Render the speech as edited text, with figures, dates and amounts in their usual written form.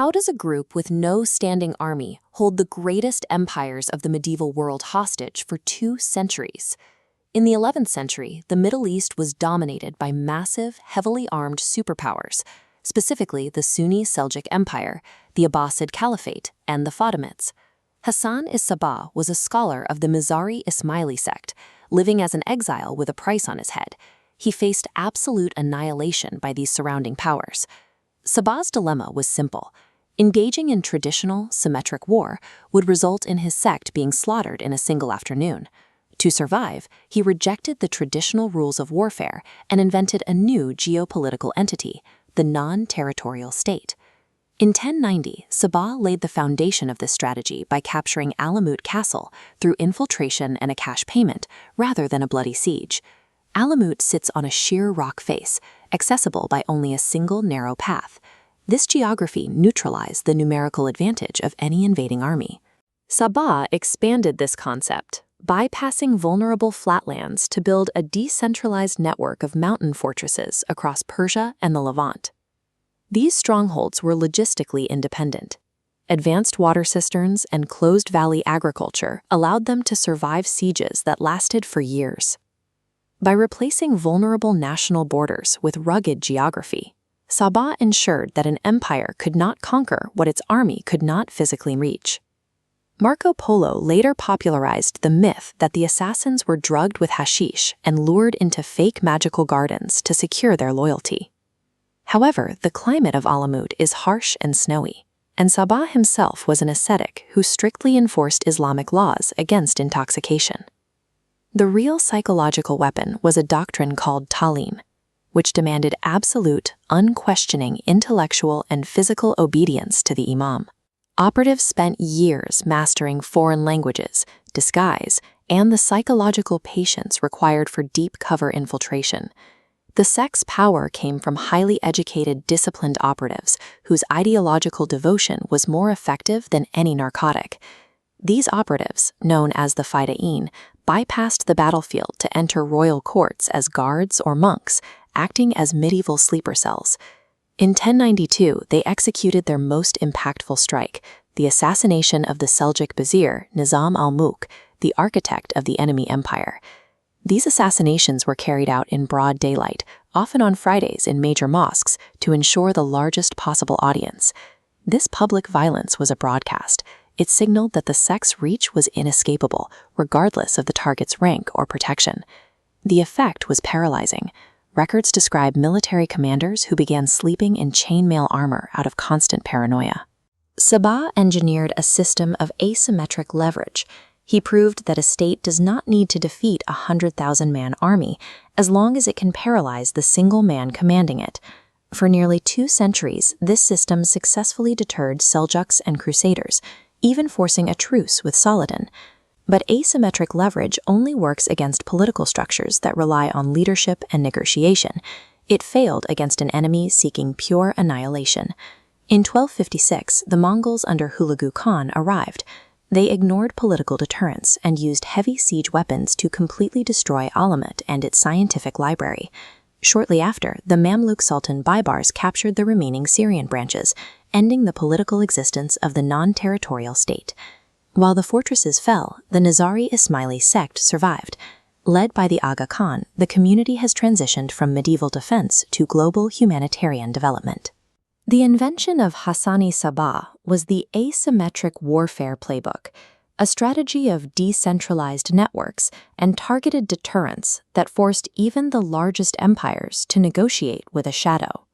How does a group with no standing army hold the greatest empires of the medieval world hostage for 2 centuries? In the 11th century, the Middle East was dominated by massive, heavily armed superpowers, specifically the Sunni Seljuk Empire, the Abbasid Caliphate, and the Fatimids. Hassan is-Sabah was a scholar of the Nizari Ismaili sect, living as an exile with a price on his head. He faced absolute annihilation by these surrounding powers. Sabah's dilemma was simple. Engaging in traditional, symmetric war would result in his sect being slaughtered in a single afternoon. To survive, he rejected the traditional rules of warfare and invented a new geopolitical entity, the non-territorial state. In 1090, Sabah laid the foundation of this strategy by capturing Alamut Castle through infiltration and a cash payment, rather than a bloody siege. Alamut sits on a sheer rock face, accessible by only a single narrow path. This geography neutralized the numerical advantage of any invading army. Sabah expanded this concept, bypassing vulnerable flatlands to build a decentralized network of mountain fortresses across Persia and the Levant. These strongholds were logistically independent. Advanced water cisterns and closed valley agriculture allowed them to survive sieges that lasted for years. By replacing vulnerable national borders with rugged geography, Sabah ensured that an empire could not conquer what its army could not physically reach. Marco Polo later popularized the myth that the assassins were drugged with hashish and lured into fake magical gardens to secure their loyalty. However, the climate of Alamut is harsh and snowy, and Sabah himself was an ascetic who strictly enforced Islamic laws against intoxication. The real psychological weapon was a doctrine called talim, which demanded absolute, unquestioning intellectual and physical obedience to the imam. Operatives spent years mastering foreign languages, disguise, and the psychological patience required for deep cover infiltration. The sect's power came from highly educated, disciplined operatives whose ideological devotion was more effective than any narcotic. These operatives, known as the Fida'in, bypassed the battlefield to enter royal courts as guards or monks, acting as medieval sleeper cells. In 1092, they executed their most impactful strike, the assassination of the Seljuk vizier Nizam al-Mulk, the architect of the enemy empire. These assassinations were carried out in broad daylight, often on Fridays in major mosques, to ensure the largest possible audience. This public violence was a broadcast. It signaled that the sect's reach was inescapable, regardless of the target's rank or protection. The effect was paralyzing. Records describe military commanders who began sleeping in chainmail armor out of constant paranoia. Sabah engineered a system of asymmetric leverage. He proved that a state does not need to defeat a 100,000-man army as long as it can paralyze the single man commanding it. For nearly 2 centuries, this system successfully deterred Seljuks and Crusaders, even forcing a truce with Saladin. But asymmetric leverage only works against political structures that rely on leadership and negotiation. It failed against an enemy seeking pure annihilation. In 1256, the Mongols under Hulagu Khan arrived. They ignored political deterrence and used heavy siege weapons to completely destroy Alamut and its scientific library. Shortly after, the Mamluk Sultan Baybars captured the remaining Syrian branches, ending the political existence of the non-territorial state. While the fortresses fell, the Nizari Ismaili sect survived. Led by the Aga Khan, the community has transitioned from medieval defense to global humanitarian development. The invention of Hassan Sabah was the asymmetric warfare playbook, a strategy of decentralized networks and targeted deterrence that forced even the largest empires to negotiate with a shadow.